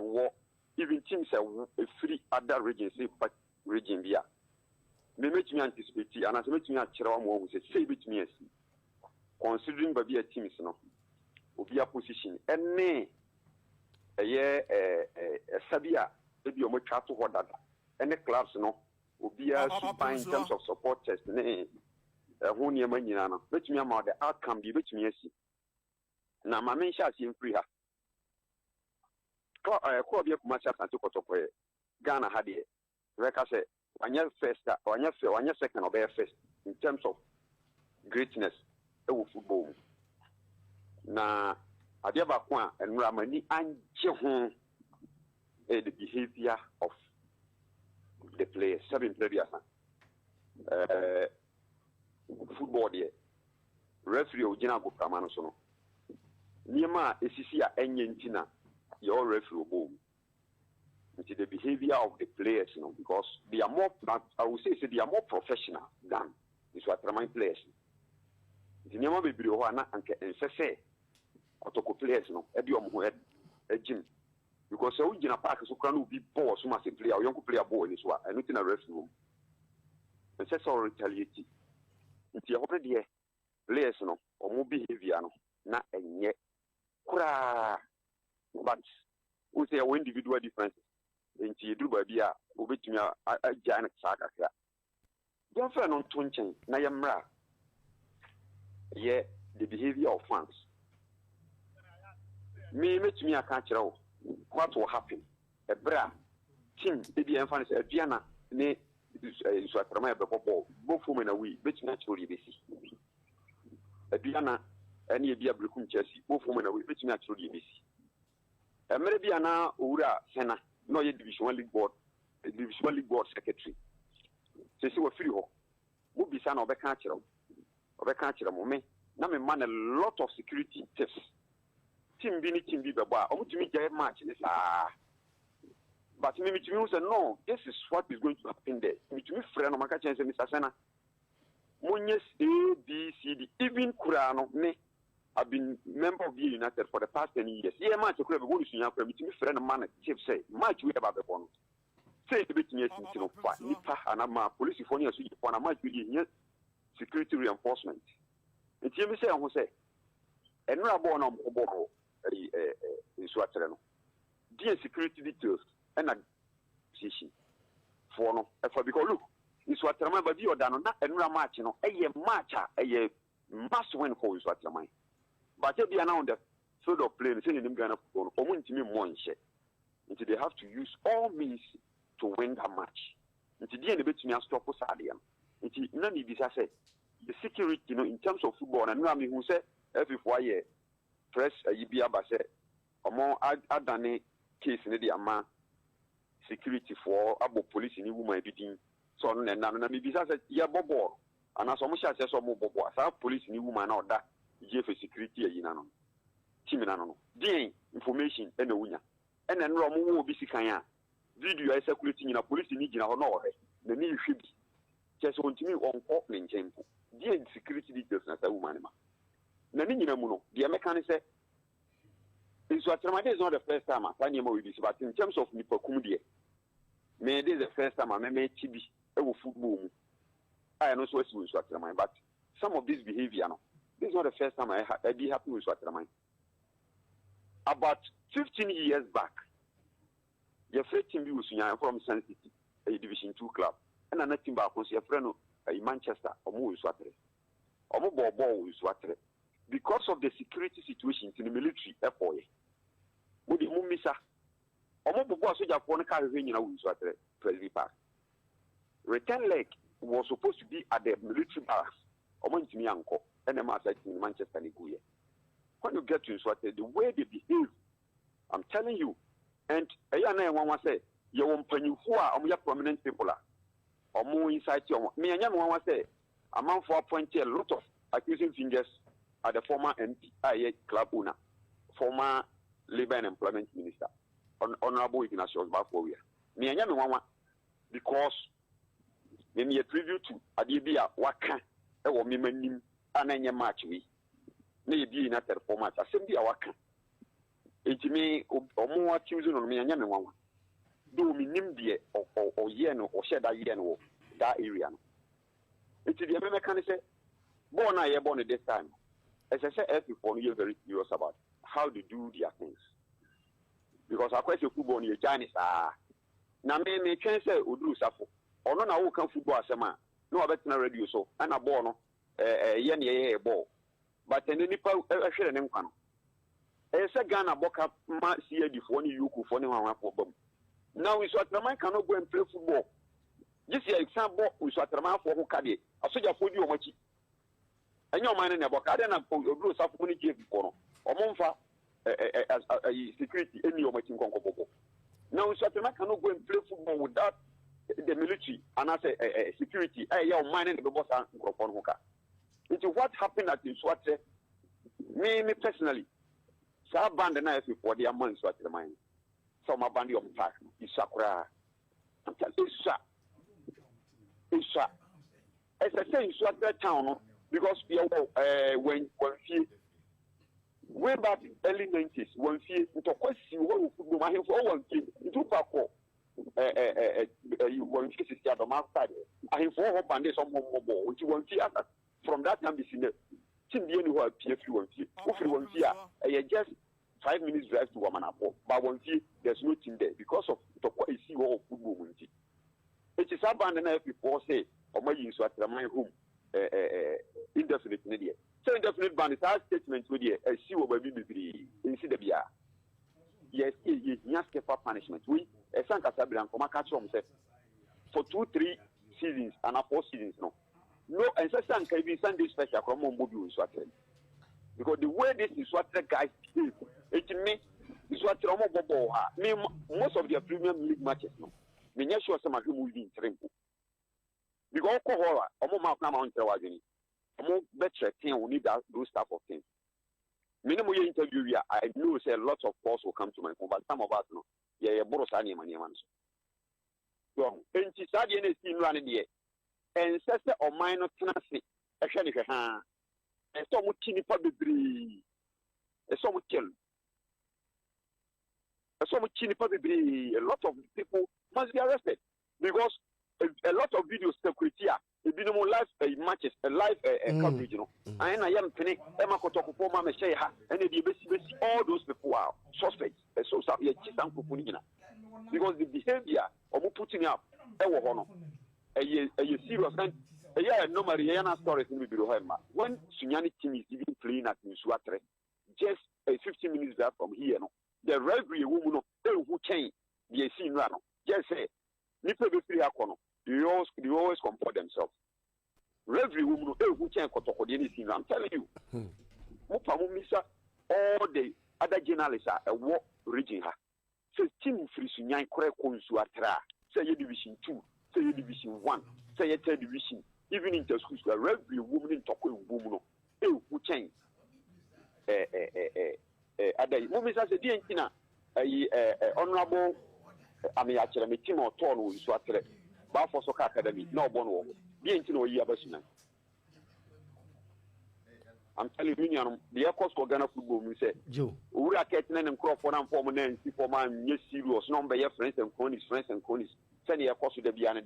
war, even teams are free other regions, say, but region via. Me make me anticipate, and as make me a chairman who say bit me, considering baby a team, no, will be a position, and nay, a year, Sabia, maybe a much to what that, and the clubs, no, will be a super in terms of support test, nay, who near Manana, which me about the outcome be which me see. Now, my main shot in free her. Call be a commercial and took up Ghana had it. Like I said, one year first, 1 year second or bear first in terms of greatness of football. Now, I give up one and Ramani and Jehon the behavior of the players, 7 players. Football there. Referee Ojina Bukamano Sono. Nima Esisia Enyentina, your referee boom. Into the behavior of the players, you know, because they are more, I would say, they are more professional than the Swatraman players. The name of the Birowana and say, Otoko players, you know, a gym. Because so in a park, so can be boss, who must play a young player ball in this one, and not in a referee room. And that's all retaliate. It's already players, you know, or more behavior, no, not a yet. But we say individual differences. Into do baby, which me a giant saga. Don't find on Tunchen, Nayamra. Yeah, the behavior of fans. Me, a catcher. What will happen? A bra, team, baby, and fans, a Diana, nay, is what from my bubble, both women away, which naturally they see. A Diana, any be a Brucum Chelsea, both women away, which naturally they see. A Meridiana Ura Sena. No, yet Division League Board Secretary. So she was free. Who be son of a catcher of a catcher of me. Now, man, a lot of security tests. Team Bini, Team Biba, or to me, get match. But me, say, no, this is what is going to happen there. Me, friend of my catcher, Mr. Sena. Munyes A, B, C, D, even Kurano, me. I've been member of the United for the past 10 years. Yeah, match of club, what is your friend of man, chief say, much we about the bond. Say the bit yes, Nipa, and I'm a police phone, so you want a much security reinforcement. And Jimmy say, who say, and we are born on Obo in Swatrano. Dear security details and a position for no, because look, it's what I remember you done not and match, you know, a matcha, a must win for Swatramai. But if they are now on the field of play, saying them going to community one share. Until they have to use all means to win that match. Until the end of it, you stop us at them. Until none of this, I say, the security, you know, in terms of football, and Rami who said, every 4 year, press a Yibia Basse, or more Adane case in the Ama security for about police in the woman beating. So, and maybe I said, yeah, Bobo, and as much as I more Bobo, as police in the woman or that. Jeff security in Timinano. The information and the winner. And then Romo will be Sikaya. Video is circulating in a police in Nijina or no. The new should be just want to me on opening temple. The security details as a woman. Nanina Muno, the American said, this was is not the first time I find him with this, but in terms of Nipokumdia, may this the first time I made TB over football. I am also a but some of this behavior. This is not the first time I be happy with Swatraman. About 15 years back, your first team was from Sun City, a Division 2 club, and another team back was your friend in Manchester, or more Swatre, or more ball with Swatre. Because of the security situation in the military airport, with the Mumisa, or more boss with Japan car with Swatre, Presley Park. Return leg was supposed to be at the military barracks, or Montimi Uncle. And I'm in Manchester. When you get to Swat, the way they behave, I'm telling you, and I want to say, you won't pay you who are prominent people, or more inside your me and young one say, a man for appointing a lot of accusing fingers at the former NPIA club owner, former Labor and Employment Minister, Honorable Ignatius Baforia. Me and young one, because when you preview to Adibia Waka, or Mimanim. And then match we may be in a format assembly our me omo accuse no me anya me nwanwa do me nim de o ye no o share that ye no that area no it the me can say born na ye born this time as I say people you very serious about how they do their things because akwese football no ye Chinese na me twen say oduru safo ono na wo kan football asema no obetina radio so ana ball no ye ne ye ball but any nipa hwere ne nkwa no say Ghana boka ma CAD for ni yuku for ni wan for bam now we so Atraman cannot go and play football this year example we so Atraman for who kade asoja for di omachi enyo man na boka ade na oduru safo ni jeep for no omomfa security any omachi nkonko bobo now we so Atraman cannot go and play football without the military and as security your man in the boss and microphone hoka it is what happened at Swat me personally sa band na if for their months what the mind so my band of park isakura isa as I say Swat town because when way back early 90s when to question what football my for one kid into park you want to see the outside I have four band some more which you want to from that time this who are PFU just 5 minutes drive to Wamanapo, but one see there's no team there because of the see what football. It is abandoned before say, or my use at my home indefinite media. So indefinite ban is our statement with the see what we in CWR. Yes, yes, for punishment. We a Sanka Sabian from a catch for 2-3 seasons and 4 seasons no. No, and so can be Sunday special from Mobu Swatted. Because the way this is what the guys do, it means is what Bobo most of their premium league matches. No, me sure some of them will be in Trempo. Because Kohora, Omo Mount Tawagini, Omo better team will need those type of things. Minimum interview here, I know say lots of calls will come to my phone, but some of us know. Yeah, Borosani and Yamanso. So, and she started in a team running here. And says or minor tenancy, a shiny hand, and so much chini publicly, a so much kill. So much chini publicly, a lot of people must be arrested because a lot of videos security a bit more live matches, a live coverage, you know. And I am penny, Emma Kotoko, Mama Sheha, and all those people are suspects, so because the behavior of putting up, a serious and normally stories in the when Sunyani team is even playing at Nsuatre, just 15 minutes drive from here, no, the referee woman who came, the scene run, just say, Nipple free Akono, they always comport themselves. Referee woman who came Kotoko, I'm telling you, Mupamisa, all the other journalists are a war region. So, team free Sunyan Kore Konsuatra, say Division 2. Say Division 1, say a third division, even in the schools where every woman in Toko woman, who change. Other women as a dear Tina, honorable, I mean, actually, a team or torn with Swatre, Balfour Soccer Academy, no one, being to know Yabasina. I'm telling you, the Air Coast for Ghana football, we say, Joe, we are getting and Crawford and Forman and Forman, yes, serious number of friends and conies. Send your cost to the Biana.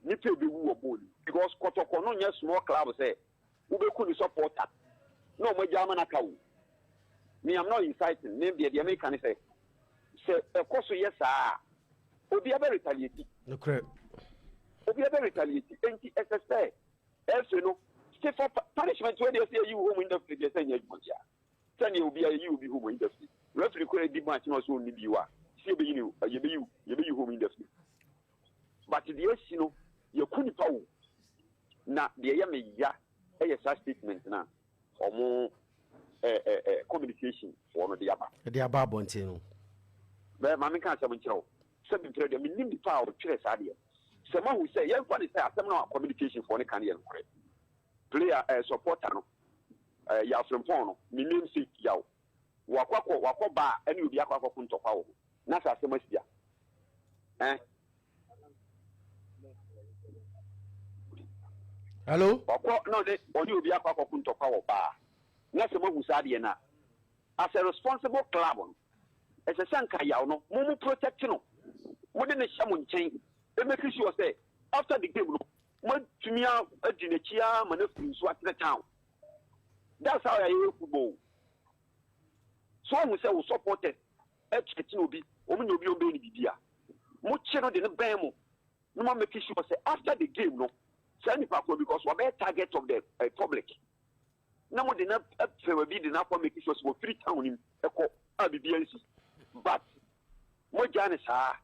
Nipple be woo because Kotokono, yes, small club say, who could support that? No, my Jamanakau. Me, I'm not inciting, maybe the American say, of course, yes, sir. Will be a very retaliated. No crap. Will be a very retaliated. And SSA, else, you know, stay for punishment when they say you home in the free, send you. Send you be a you be home in the free. Roughly, could be much more soon if you are. See, you be home in the free. But the you know, you couldn't power. Now, the Yami Ya, a statement now, or more communication for the Abba. The Abba Bontino. But Mamma can't summon you. Something to them in the power of Chess Adia. Someone who say, young one is some communication for the Canadian player supporter. Ya from Pono, Minim Sick Yao. Wako Ba, and you'll be a Quaco Punto Power. Nasa Semastia. Eh? Hello? No, they only be a Quaco Punto Power Bar. Nasa Mobu Sadiana. as a responsible club, as a sanka no, mumu protect no. What in the shaman chain? They make sure say after the game, what to me a dinechia manufacturing swat the town. That's how I hear football. So we say we supported a Chetinobi, woman will be obeying the idea. Much channel in the Bamo. No one make sure say after the game, no, send it because we're a target of the public. No one did not be enough for making sure we're free town in a BBNC. But what Janice are.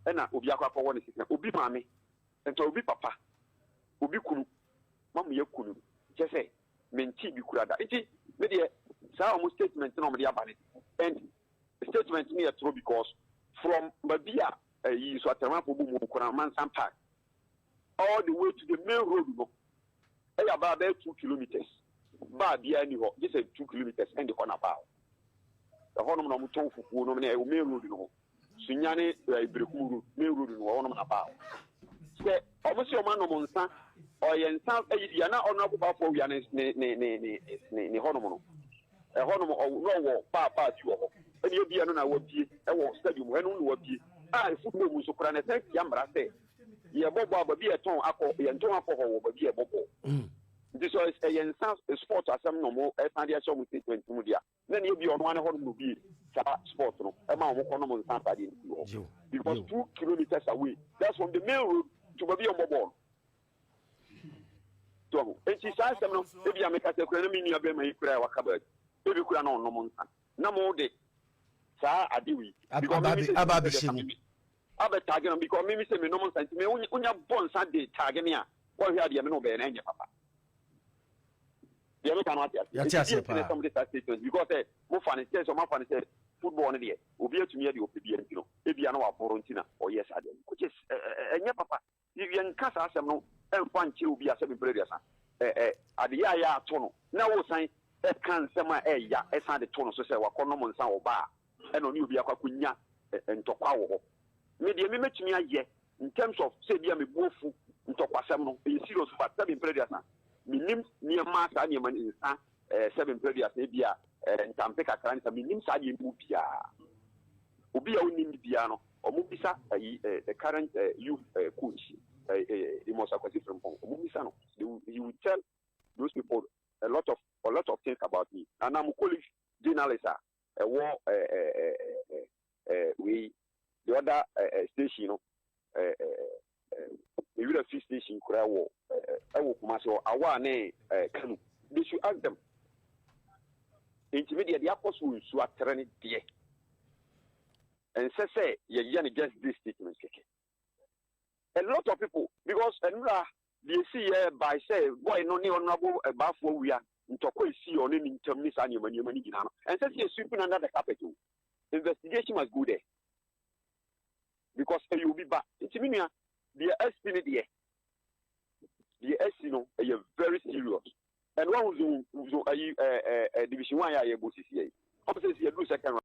And obi akwa one is obi mame and obi papa obi kunu mamu ye kunu just say menti bi kura da enti me de sa almost statement no me de abane and statement me true because from babia yi so atama for bumu kura Mansan Park all the way to the main road no e about 2 kilometers ba bia ni ho just 2 kilometers and the corner about the hono no mo ton fufu no me main road no Sunyane Ibrekuru, Meru, one of about. Say, obviously, a man of Monsan, or Yansan, Yana honorable for Yanis, Honomo. A Honomo or no Papa, and you'll be another would be a stadium when one would be. I football was so cranny, Yambra say. Ye Bobo, be a tone, and Tona for her, be a Bobo. This was a Yansan sport as some no more, as I saw with 20 media. Then you'll be on one home will be. Sport no because 2 kilometers away. That's from the main road to Baby on Bobon. So, and she says, maybe I make a economy near Bema Wakabert. Maybe could no month. No more day. Sir, Adiwi. Abba Tagan because maybe say no month. Me when you born Sunday Tagania. What we had the Amino Ben and your papa. The other cannot yet. Because Mufan says, or Mufan said, football on the Ubia to me, the OPBN, Ebiano Porontina, or yes, I did. Which is a papa. If you casa no, and one chill be a 7 players. At the Yaya Tono. Now, sign a can semi a ya, as I the Tono, so say, Wakonomon Sao Bar, and on you be a Kakunya and Tokawo. Maybe a mimit me a year in terms of, say, be a Bofu, in Tokasamo, in serious, but 7 players. Minim near Master Animan in 7 players, maybe and Tampeka Crans, I mean, Sadi Mupia. Ubia Unim Piano, or Mupisa, the current youth coach, the most acquisition from Mumisano. He would tell those people a lot of things about me. And I'm a college journalist, a war, we, the other station, the University Station, Kurawo, Maso, Awane, Kanu. They should ask them. Intermediate, the apostle who are training dear. And say, you're just this statement. A lot of people, because they see by say, boy, no, honorable about what we are in Toko, see on in terms of your money, and says you're sweeping under the carpet. Investigation must go there. Because you will be back. Intermediate, the estimate here. The estimate is very serious. And one who's division 1 able to see. Obviously, you do second round.